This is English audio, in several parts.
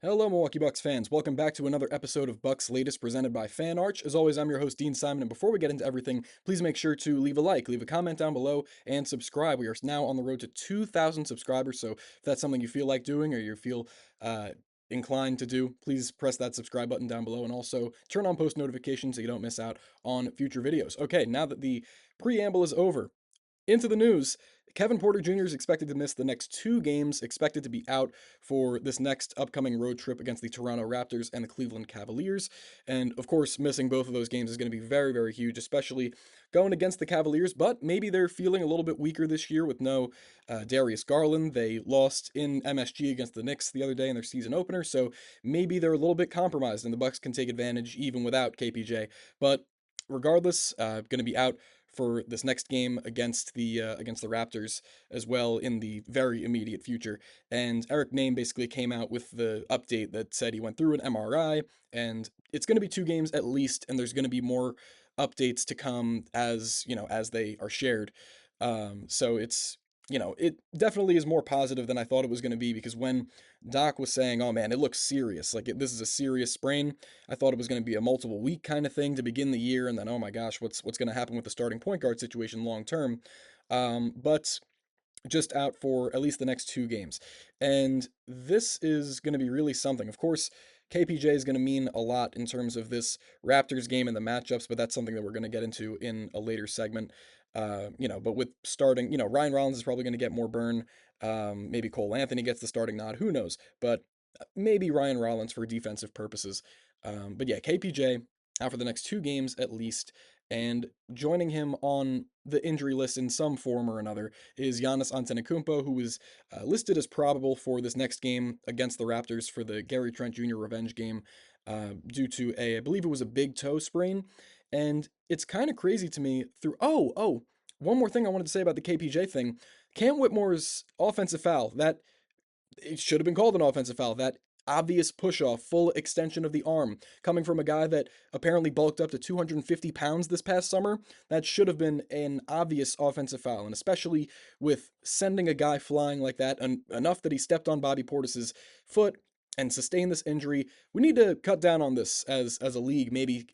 Hello, Milwaukee Bucks fans. Welcome back to another episode of Bucks Latest presented by Fan Arch. As always, I'm your host, Dean Simon. And before we get into everything, please make sure to leave a like, leave a comment down below, and subscribe. We are now on the road to 2,000 subscribers. So if that's something you feel like doing or you feel uh, inclined to do, please press that subscribe button down below and also turn on post notifications so you don't miss out on future videos. Okay, now that the preamble is over, into the news. Kevin Porter Jr. is expected to miss the next two games, expected to be out for this next upcoming road trip against the Toronto Raptors and the Cleveland Cavaliers. And of course, missing both of those games is going to be very, very huge, especially going against the Cavaliers. But maybe they're feeling a little bit weaker this year with no Darius Garland. They lost in MSG against the Knicks the other day in their season opener, so maybe they're a little bit compromised, and the Bucks can take advantage even without KPJ. But regardless, going to be out for this next game against the Raptors as well in the very immediate future. And Eric Name basically came out with the update that said he went through an MRI, and it's going to be two games at least, and there's going to be more updates to come as as they are shared. So it definitely is more positive than I thought it was going to be, because when Doc was saying, "Oh man, it looks serious. This is a serious sprain," I thought it was going to be a multiple week kind of thing to begin the year, and then oh my gosh, what's going to happen with the starting point guard situation long term? But just out for at least the next two games. And this is going to be really something. Of course, KPJ is going to mean a lot in terms of this Raptors game and the matchups, but that's something that we're going to get into in a later segment. But with starting, Ryan Rollins is probably going to get more burn. Maybe Cole Anthony gets the starting nod. Who knows? But maybe Ryan Rollins for defensive purposes. But yeah, KPJ out for the next two games at least. And joining him on the injury list in some form or another is Giannis Antetokounmpo, who is listed as probable for this next game against the Raptors for the Gary Trent Jr. revenge game due to I believe it was a big toe sprain. And it's kind of crazy to me one more thing I wanted to say about the KPJ thing. Cam Whitmore's offensive foul, that it should have been called an offensive foul. That obvious push off, full extension of the arm, coming from a guy that apparently bulked up to 250 pounds this past summer, that should have been an obvious offensive foul. And especially with sending a guy flying like that, enough that he stepped on Bobby Portis's foot and sustained this injury, we need to cut down on this as a league. Maybe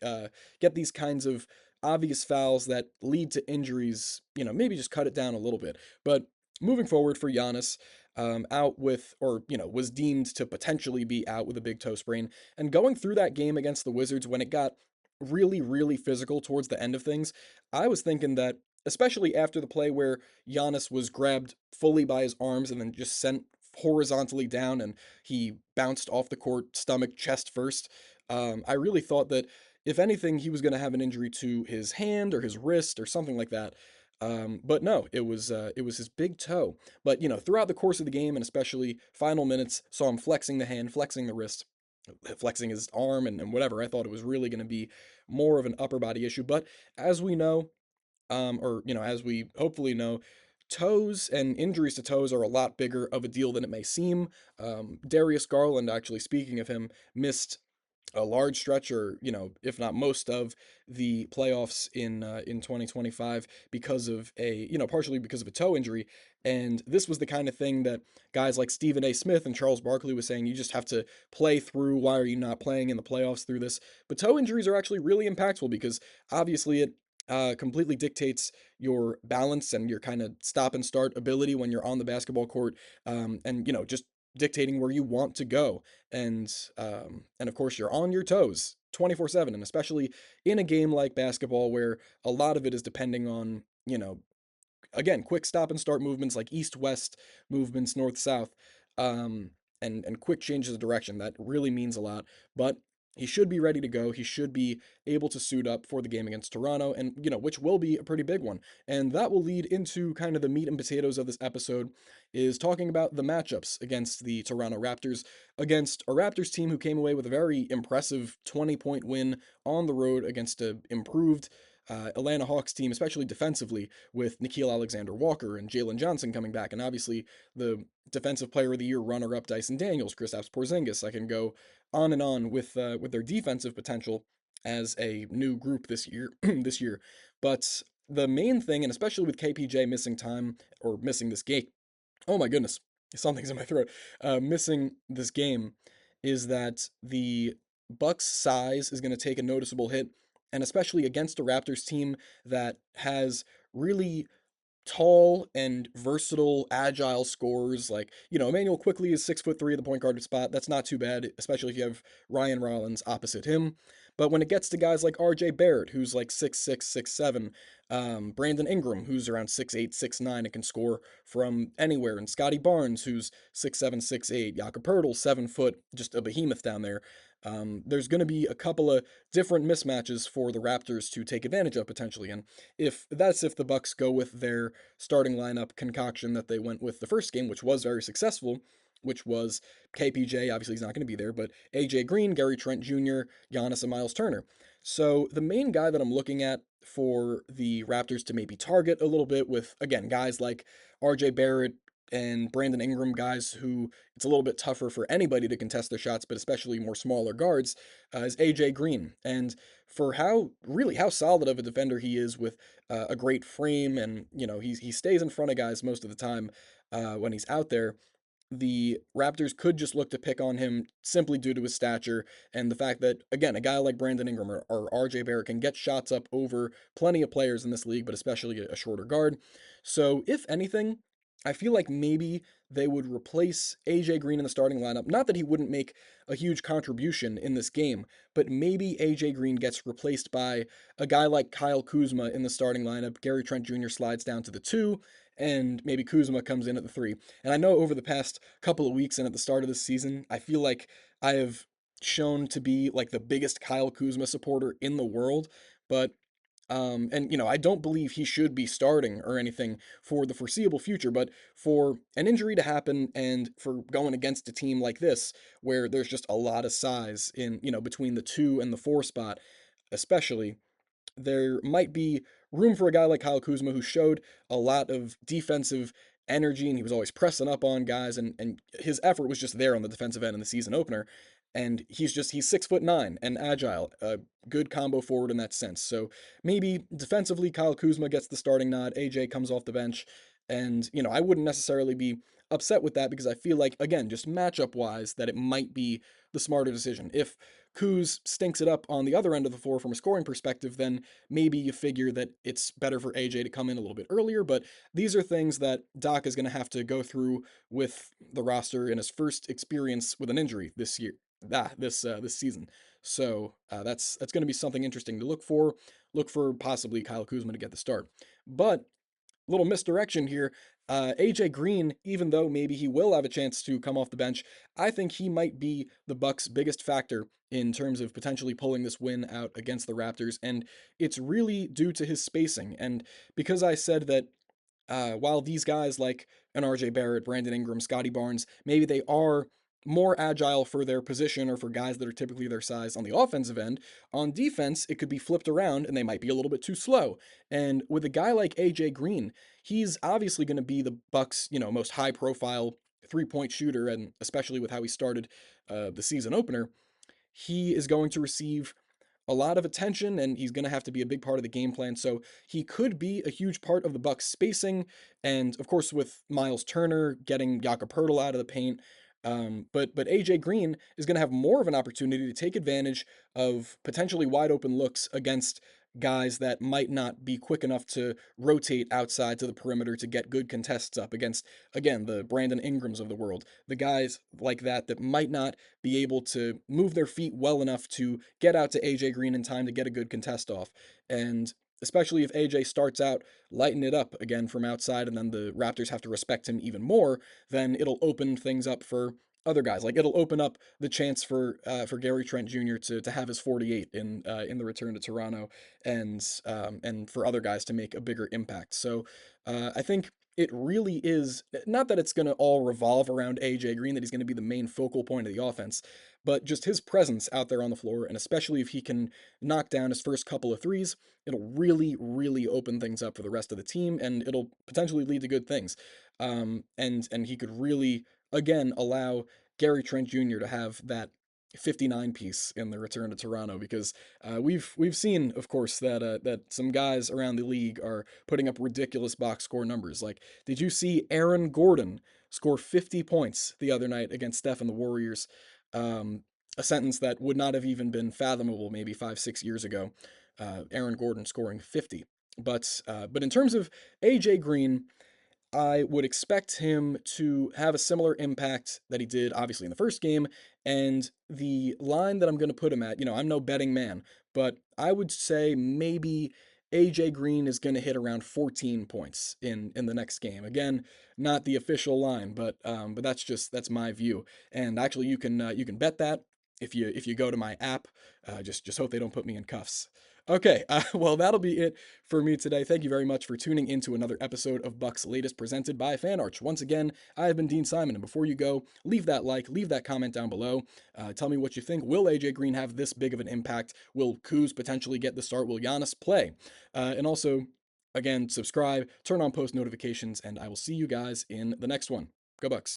get these kinds of obvious fouls that lead to injuries. Maybe just cut it down a little bit. But moving forward for Giannis, out with, or, was deemed to potentially be out with a big toe sprain. And going through that game against the Wizards, when it got really, really physical towards the end of things, I was thinking that, especially after the play where Giannis was grabbed fully by his arms and then just sent horizontally down and he bounced off the court, stomach, chest first, I really thought that if anything, he was going to have an injury to his hand or his wrist or something like that. But no, it was his big toe. But throughout the course of the game, and especially final minutes, saw him flexing the hand, flexing the wrist, flexing his arm, and whatever. I thought it was really going to be more of an upper body issue. But as we know, as we hopefully know, toes and injuries to toes are a lot bigger of a deal than it may seem. Darius Garland, actually, speaking of him, missed a large stretch, or if not most of the playoffs in 2025 because of partially because of a toe injury. And this was the kind of thing that guys like Stephen A. Smith and Charles Barkley was saying, you just have to play through. Why are you not playing in the playoffs through this? But toe injuries are actually really impactful, because obviously it completely dictates your balance and your kind of stop and start ability when you're on the basketball court, and just dictating where you want to go. And of course, you're on your toes 24/7, and especially in a game like basketball where a lot of it is depending on, again, quick stop and start movements like east west movements, north south, um, and quick changes of direction. That really means a lot. But he should be ready to go. He should be able to suit up for the game against Toronto, and which will be a pretty big one. And that will lead into kind of the meat and potatoes of this episode, is talking about the matchups against the Toronto Raptors, against a Raptors team who came away with a very impressive 20-point win on the road against a improved Atlanta Hawks team, especially defensively, with Nickeil Alexander-Walker and Jalen Johnson coming back, and obviously the Defensive Player of the Year runner-up Dyson Daniels, Kristaps Porzingis. I can go on and on with their defensive potential as a new group this year. this year, but the main thing, and especially with KPJ missing time, or missing this game, oh my goodness, something's in my throat, missing this game, is that the Bucks' size is going to take a noticeable hit, and especially against a Raptors team that has really tall and versatile, agile scorers. Like, Emmanuel quickly is 6'3" at the point guard spot. That's not too bad, especially if you have Ryan Rollins opposite him. But when it gets to guys like RJ Barrett, who's like 6'6", 6'7", Brandon Ingram, who's around 6'8", 6'9", and can score from anywhere, and Scotty Barnes, who's 6'7", 6'8", Jakob Poeltl, 7 foot, just a behemoth down there. There's going to be a couple of different mismatches for the Raptors to take advantage of potentially, and if the Bucks go with their starting lineup concoction that they went with the first game, which was very successful, which was KPJ, obviously he's not going to be there, but AJ Green, Gary Trent Jr., Giannis, and Miles Turner. So the main guy that I'm looking at for the Raptors to maybe target a little bit with, again, guys like RJ Barrett and Brandon Ingram, guys who it's a little bit tougher for anybody to contest their shots, but especially more smaller guards, is AJ Green. And for how solid of a defender he is with a great frame, and he stays in front of guys most of the time when he's out there. The Raptors could just look to pick on him simply due to his stature and the fact that, again, a guy like Brandon Ingram or RJ Barrett can get shots up over plenty of players in this league, but especially a shorter guard. So, if anything, I feel like maybe they would replace AJ Green in the starting lineup. Not that he wouldn't make a huge contribution in this game, but maybe AJ Green gets replaced by a guy like Kyle Kuzma in the starting lineup. Gary Trent Jr. slides down to the 2, and maybe Kuzma comes in at the 3. And I know over the past couple of weeks and at the start of this season, I feel like I have shown to be like the biggest Kyle Kuzma supporter in the world, but and I don't believe he should be starting or anything for the foreseeable future, but for an injury to happen and for going against a team like this, where there's just a lot of size in, between the 2 and the 4 spot, especially, there might be room for a guy like Kyle Kuzma who showed a lot of defensive energy, and he was always pressing up on guys, and his effort was just there on the defensive end in the season opener. And he's 6'9" and agile, a good combo forward in that sense. So maybe defensively, Kyle Kuzma gets the starting nod, AJ comes off the bench, and I wouldn't necessarily be upset with that because I feel like, again, just matchup wise, that it might be the smarter decision. If Kuz stinks it up on the other end of the floor from a scoring perspective, then maybe you figure that it's better for AJ to come in a little bit earlier. But these are things that Doc is going to have to go through with the roster in his first experience with an injury this year, this season. So that's going to be something interesting to look for. Look for possibly Kyle Kuzma to get the start. But little misdirection here. AJ Green, even though maybe he will have a chance to come off the bench, I think he might be the Bucks' biggest factor in terms of potentially pulling this win out against the Raptors, and it's really due to his spacing. And because I said that while these guys like an RJ Barrett, Brandon Ingram, Scotty Barnes, maybe they are more agile for their position or for guys that are typically their size on the offensive end, on defense, it could be flipped around and they might be a little bit too slow. And with a guy like AJ Green, he's obviously going to be the Bucks, most high profile 3-point shooter, and especially with how he started the season opener, he is going to receive a lot of attention, and he's going to have to be a big part of the game plan. So he could be a huge part of the Bucks spacing, and of course with Miles Turner getting Jakob Poeltl out of the paint. But AJ Green is going to have more of an opportunity to take advantage of potentially wide open looks against guys that might not be quick enough to rotate outside to the perimeter to get good contests up against, again, the Brandon Ingrams of the world, the guys like that might not be able to move their feet well enough to get out to AJ Green in time to get a good contest off. And especially if AJ starts out lighting it up again from outside and then the Raptors have to respect him even more, then it'll open things up for other guys. Like it'll open up the chance for Gary Trent Jr. to have his 48 in the return to Toronto, and for other guys to make a bigger impact. So I think it really is not that it's going to all revolve around AJ Green, that he's going to be the main focal point of the offense, but just his presence out there on the floor, and especially if he can knock down his first couple of threes, it'll really, really open things up for the rest of the team, and it'll potentially lead to good things. And he could really again allow Gary Trent Jr. to have that 59 piece in the return to Toronto, because we've seen, of course, that some guys around the league are putting up ridiculous box score numbers. Like, did you see Aaron Gordon score 50 points the other night against Steph and the Warriors? a sentence that would not have even been fathomable maybe 5, 6 years ago. Aaron Gordon scoring 50. But in terms of AJ Green, I would expect him to have a similar impact that he did, obviously, in the first game. And the line that I'm going to put him at, I'm no betting man, but I would say maybe AJ Green is going to hit around 14 points in the next game. Again, not the official line, but that's my view. And actually, you can bet that if you go to my app. Just hope they don't put me in cuffs. Okay, well, that'll be it for me today. Thank you very much for tuning into another episode of Bucks Latest presented by FanArch. Once again, I have been Dean Simon, and before you go, leave that like, leave that comment down below. Tell me what you think. Will AJ Green have this big of an impact? Will Kuz potentially get the start? Will Giannis play? And also, again, subscribe, turn on post notifications, and I will see you guys in the next one. Go Bucks.